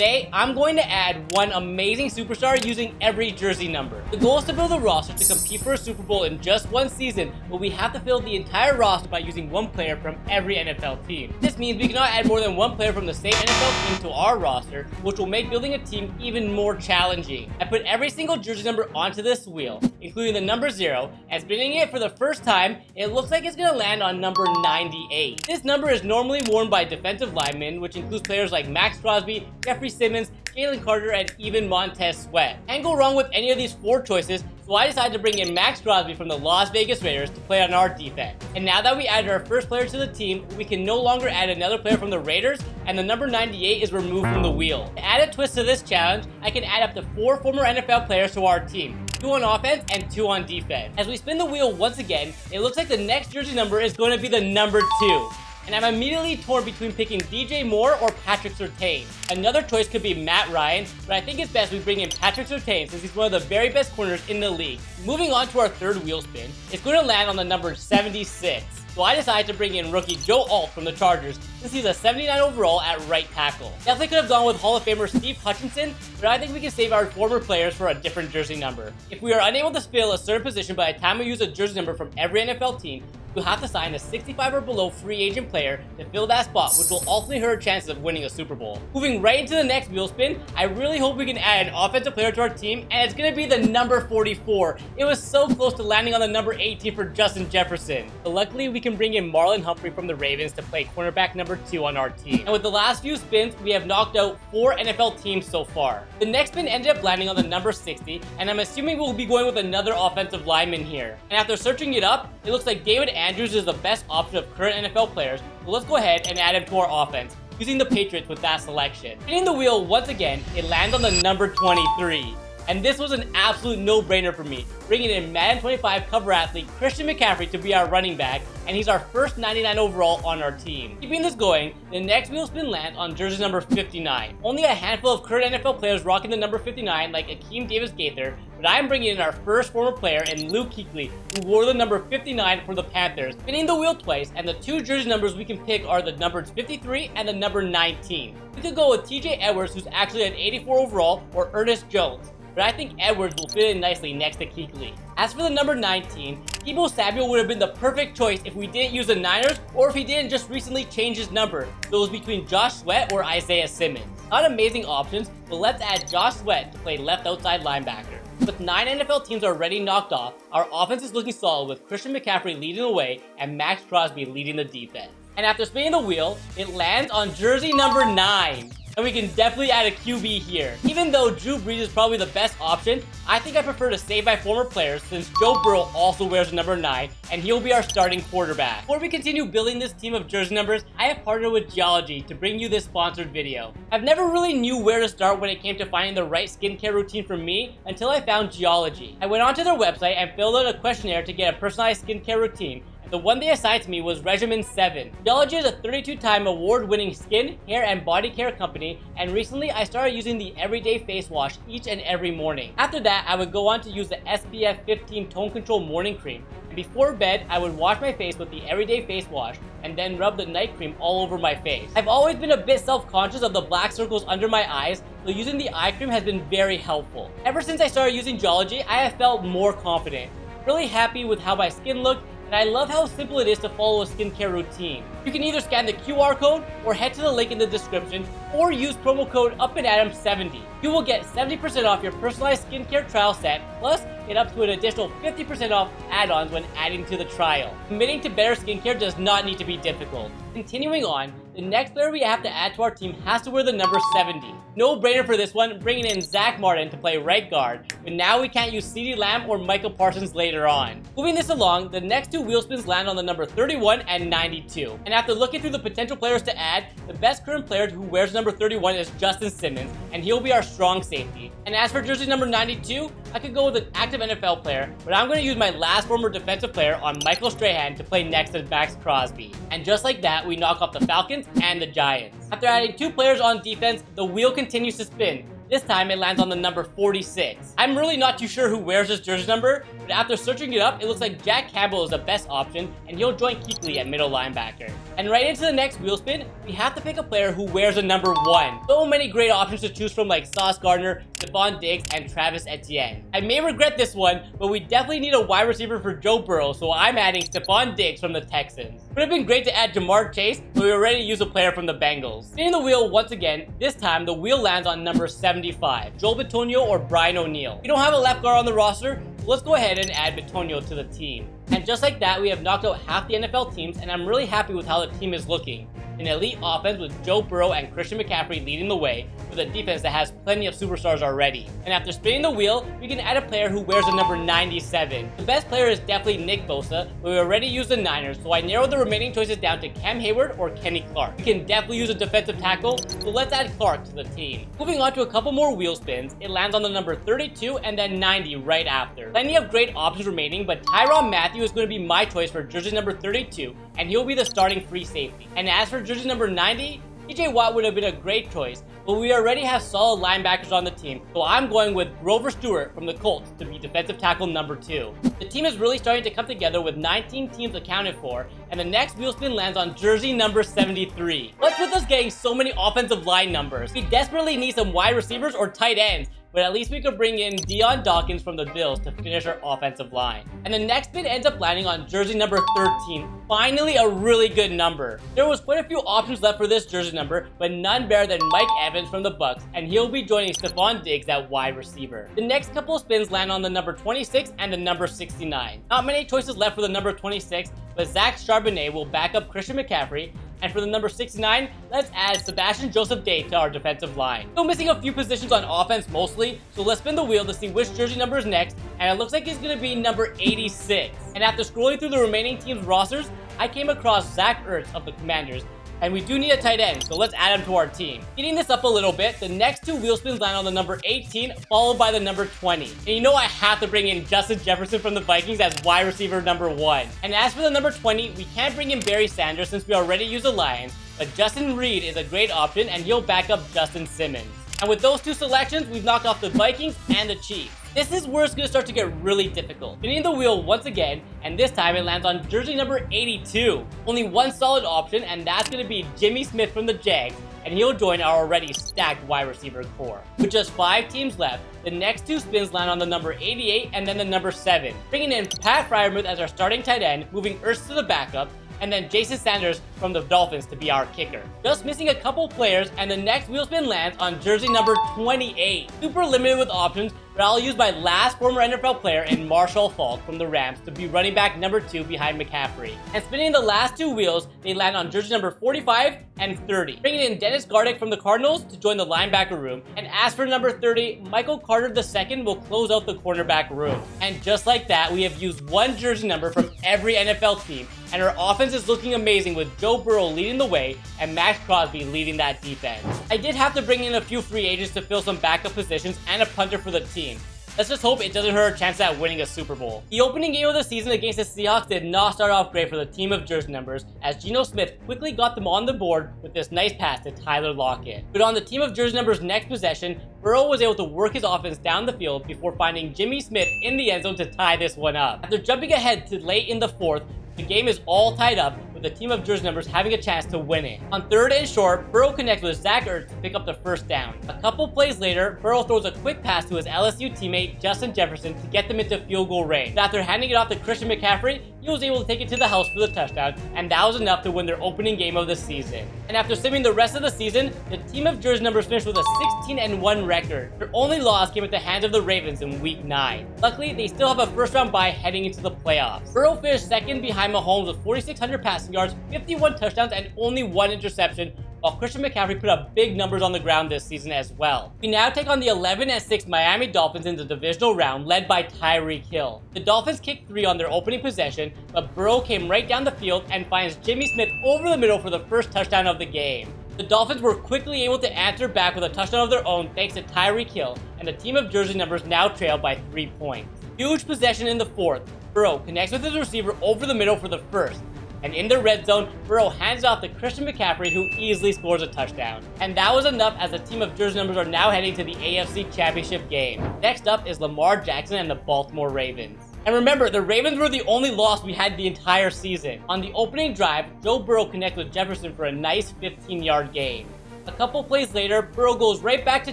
today, I'm going to add one amazing superstar using every jersey number. The goal is to build a roster to compete for a Super Bowl in just one season, but we have to fill the entire roster by using one player from every NFL team. This means we cannot add more than one player from the same NFL team to our roster, which will make building a team even more challenging. I put every single jersey number onto this wheel, including the number 0, and spinning it for the first time, it looks like it's going to land on number 98. This number is normally worn by defensive linemen, which includes players like Max Crosby, Jeffrey Simmons, Jalen Carter, and even Montez Sweat. Can't go wrong with any of these 4 choices, so I decided to bring in Max Crosby from the Las Vegas Raiders to play on our defense. And now that we added our first player to the team, we can no longer add another player from the Raiders, and the number 98 is removed from the wheel. To add a twist to this challenge, I can add up to 4 former NFL players to our team. 2 on offense and 2 on defense. As we spin the wheel once again, it looks like the next jersey number is going to be the number 2. And I'm immediately torn between picking DJ Moore or Patrick Surtain. Another choice could be Matt Ryan, but I think it's best we bring in Patrick Surtain since he's one of the very best corners in the league. Moving on to our third wheel spin, it's going to land on the number 76. So I decided to bring in rookie Joe Alt from the Chargers since he's a 79 overall at right tackle. Definitely could have gone with Hall of Famer Steve Hutchinson, but I think we can save our former players for a different jersey number. If we are unable to fill a certain position by the time we use a jersey number from every NFL team, we'll have to sign a 65 or below free agent player to fill that spot, which will ultimately hurt our chances of winning a Super Bowl. Moving right into the next wheel spin, I really hope we can add an offensive player to our team, and it's going to be the number 44. It was so close to landing on the number 18 for Justin Jefferson. But luckily, we can bring in Marlon Humphrey from the Ravens to play cornerback number 2 on our team. And with the last few spins, we have knocked out 4 NFL teams so far. The next spin ended up landing on the number 60, and I'm assuming we'll be going with another offensive lineman here. And after searching it up, it looks like David Andrews is the best option of current NFL players, so let's go ahead and add him to our offense, using the Patriots with that selection. Spinning the wheel once again, it lands on the number 23. And this was an absolute no-brainer for me, bringing in Madden 25 cover athlete Christian McCaffrey to be our running back, and he's our first 99 overall on our team. Keeping this going, the next wheel spin lands on jersey number 59. Only a handful of current NFL players rocking the number 59 like Akeem Davis-Gaither, but I'm bringing in our first former player in Luke Kuechly, who wore the number 59 for the Panthers. Spinning the wheel twice, and the 2 jersey numbers we can pick are the numbers 53 and the number 19. We could go with TJ Edwards, who's actually an 84 overall, or Ernest Jones, but I think Edwards will fit in nicely next to Kuechly. As for the number 19, Deebo Samuel would have been the perfect choice if we didn't use the Niners or if he didn't just recently change his number. So it was between Josh Sweat or Isaiah Simmons. Not amazing options, but let's add Josh Sweat to play left outside linebacker. With 9 NFL teams already knocked off, our offense is looking solid with Christian McCaffrey leading the way and Max Crosby leading the defense. And after spinning the wheel, it lands on jersey number 9. And we can definitely add a QB here. Even though Drew Brees is probably the best option, I think I prefer to save my former players since Joe Burrow also wears the number 9 and he'll be our starting quarterback. Before we continue building this team of jersey numbers, I have partnered with Geologie to bring you this sponsored video. I've never really knew where to start when it came to finding the right skincare routine for me until I found Geologie. I went onto their website and filled out a questionnaire to get a personalized skincare routine. The one they assigned to me was Regimen 7. Geologie is a 32-time award-winning skin, hair, and body care company, and recently I started using the Everyday Face Wash each and every morning. After that, I would go on to use the SPF 15 Tone Control Morning Cream, and before bed, I would wash my face with the Everyday Face Wash, and then rub the night cream all over my face. I've always been a bit self-conscious of the black circles under my eyes, so using the eye cream has been very helpful. Ever since I started using Geologie, I have felt more confident. Really happy with how my skin looked, and I love how simple it is to follow a skincare routine. You can either scan the QR code or head to the link in the description or use promo code UPAndAdam70. You will get 70% off your personalized skincare trial set, plus get up to an additional 50% off add-ons when adding to the trial. Committing to better skincare does not need to be difficult. Continuing on, the next player we have to add to our team has to wear the number 70. No brainer for this one, bringing in Zach Martin to play right guard, but now we can't use CeeDee Lamb or Michael Parsons later on. Moving this along, the next 2 wheel spins land on the number 31 and 92. And after looking through the potential players to add, the best current player who wears number 31 is Justin Simmons, and he'll be our strong safety. And as for jersey number 92, I could go with an active NFL player, but I'm going to use my last former defensive player on Michael Strahan to play next to Max Crosby. And just like that, we knock off the Falcons and the Giants. After adding 2 players on defense, the wheel continues to spin. This time it lands on the number 46. I'm really not too sure who wears this jersey number, but after searching it up, it looks like Jack Campbell is the best option, and he'll join Kuechly at middle linebacker. And right into the next wheel spin, we have to pick a player who wears a number 1. So many great options to choose from, like Sauce Gardner, Stephon Diggs, and Travis Etienne. I may regret this one, but we definitely need a wide receiver for Joe Burrow, so I'm adding Stephon Diggs from the Texans. Would have been great to add Jamar Chase, but we already used a player from the Bengals. Spinning the wheel once again, this time the wheel lands on number 75, Joel Bitonio or Brian O'Neill. We don't have a left guard on the roster, so let's go ahead and add Bitonio to the team. And just like that, we have knocked out half the NFL teams, and I'm really happy with how the team is looking. An elite offense with Joe Burrow and Christian McCaffrey leading the way, with a defense that has plenty of superstars already. And after spinning the wheel, we can add a player who wears the number 97. The best player is definitely Nick Bosa, but we already used the Niners, so I narrowed the remaining choices down to Cam Hayward or Kenny Clark. We can definitely use a defensive tackle, so let's add Clark to the team. Moving on to a couple more wheel spins, it lands on the number 32 and then 90 right after. Plenty of great options remaining, but Tyrann Mathieu is going to be my choice for jersey number 32, and he'll be the starting free safety. And as for jersey number 90, TJ Watt would have been a great choice, but we already have solid linebackers on the team, so I'm going with Grover Stewart from the Colts to be defensive tackle number 2. The team is really starting to come together with 19 teams accounted for, and the next wheel spin lands on jersey number 73. What's with us getting so many offensive line numbers? We desperately need some wide receivers or tight ends, but at least we could bring in Deion Dawkins from the Bills to finish our offensive line. And the next bid ends up landing on jersey number 13. Finally, a really good number. There was quite a few options left for this jersey number, but none better than Mike Evans from the Bucks, and he'll be joining Stephon Diggs at wide receiver. The next couple of spins land on the number 26 and the number 69. Not many choices left for the number 26, but Zach Charbonnet will back up Christian McCaffrey. And for the number 69, let's add Sebastian Joseph Day to our defensive line. Still missing a few positions on offense mostly, so let's spin the wheel to see which jersey number is next, and it looks like it's going to be number 86. And after scrolling through the remaining team's rosters, I came across Zach Ertz of the Commanders, and we do need a tight end, so let's add him to our team. Speeding this up a little bit, the next two wheel spins land on the number 18, followed by the number 20. And you know I have to bring in Justin Jefferson from the Vikings as wide receiver number 1. And as for the number 20, we can't bring in Barry Sanders since we already use the Lions, but Justin Reed is a great option and he'll back up Justin Simmons. And with those two selections, we've knocked off the Vikings and the Chiefs. This is where it's going to start to get really difficult. Spinning the wheel once again, and this time it lands on jersey number 82. Only one solid option, and that's going to be Jimmy Smith from the Jags, and he'll join our already stacked wide receiver core. With just 5 teams left, the next 2 spins land on the number 88 and then the number 7, bringing in Pat Freiermuth as our starting tight end, moving Ertz to the backup, and then Jason Sanders from the Dolphins to be our kicker. Just missing a couple players, and the next wheel spin lands on jersey number 28. Super limited with options, but I'll use my last former NFL player in Marshall Faulk from the Rams to be running back number 2 behind McCaffrey. And spinning the last 2 wheels, they land on jersey number 45 and 30, bringing in Dennis Gardeck from the Cardinals to join the linebacker room. And as for number 30, Michael Carter II will close out the cornerback room. And just like that, we have used one jersey number from every NFL team, and our offense is looking amazing with Joe Burrow leading the way and Max Crosby leading that defense. I did have to bring in a few free agents to fill some backup positions and a punter for the team. Let's just hope it doesn't hurt our chance at winning a Super Bowl. The opening game of the season against the Seahawks did not start off great for the team of jersey numbers, as Geno Smith quickly got them on the board with this nice pass to Tyler Lockett. But on the team of jersey numbers' next possession, Burrow was able to work his offense down the field before finding Jimmy Smith in the end zone to tie this one up. After jumping ahead to late in the 4th, the game is all tied up, with the team of jersey numbers having a chance to win it. On 3rd and short, Burrow connects with Zach Ertz to pick up the first down. A couple plays later, Burrow throws a quick pass to his LSU teammate Justin Jefferson to get them into field goal range. After handing it off to Christian McCaffrey, he was able to take it to the house for the touchdown, and that was enough to win their opening game of the season. And after simming the rest of the season, the team of jersey numbers finished with a 16-1 record. Their only loss came at the hands of the Ravens in Week 9. Luckily, they still have a first-round bye heading into the playoffs. Burrow finished second behind Mahomes with 4,600 passing yards, 51 touchdowns, and only 1 interception, while Christian McCaffrey put up big numbers on the ground this season as well. We now take on the 11-6 Miami Dolphins in the divisional round, led by Tyreek Hill. The Dolphins kicked 3 on their opening possession, but Burrow came right down the field and finds Jimmy Smith over the middle for the first touchdown of the game. The Dolphins were quickly able to answer back with a touchdown of their own thanks to Tyreek Hill, and the team of jersey numbers now trail by 3 points. Huge possession in the 4th. Burrow connects with his receiver over the middle for the first. And in the red zone, Burrow hands off to Christian McCaffrey, who easily scores a touchdown. And that was enough, as the team of jersey numbers are now heading to the AFC Championship game. Next up is Lamar Jackson and the Baltimore Ravens. And remember, the Ravens were the only loss we had the entire season. On the opening drive, Joe Burrow connected with Jefferson for a nice 15-yard gain. A couple plays later, Burrow goes right back to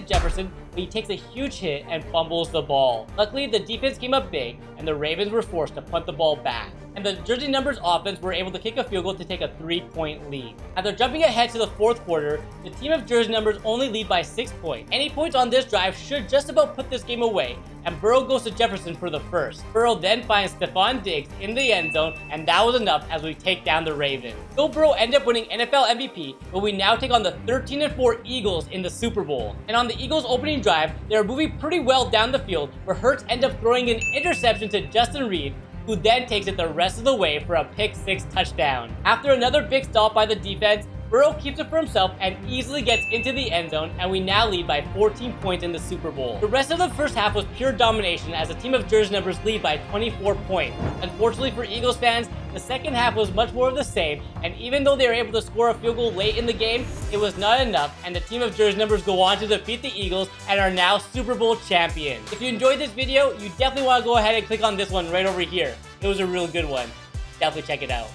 Jefferson, but he takes a huge hit and fumbles the ball. Luckily, the defense came up big, and the Ravens were forced to punt the ball back. And the jersey numbers offense were able to kick a field goal to take a 3-point lead. After jumping ahead to the fourth quarter, the team of jersey numbers only lead by 6 points. Any points on this drive should just about put this game away, and Burrow goes to Jefferson for the first. Burrow then finds Stephon Diggs in the end zone, and that was enough as we take down the Ravens. Joe Burrow ended up winning NFL MVP, but we now take on the 13-4 Eagles in the Super Bowl. And on the Eagles' opening drive, they were moving pretty well down the field, but Hurts ended up throwing an interception to Justin Reed, who then takes it the rest of the way for a pick-6 touchdown. After another big stop by the defense, Burrow keeps it for himself and easily gets into the end zone, and we now lead by 14 points in the Super Bowl. The rest of the first half was pure domination as the team of jersey numbers lead by 24 points. Unfortunately for Eagles fans, the second half was much more of the same, and even though they were able to score a field goal late in the game, it was not enough, and the team of jersey numbers go on to defeat the Eagles and are now Super Bowl champions. If you enjoyed this video, you definitely want to go ahead and click on this one right over here. It was a real good one. Definitely check it out.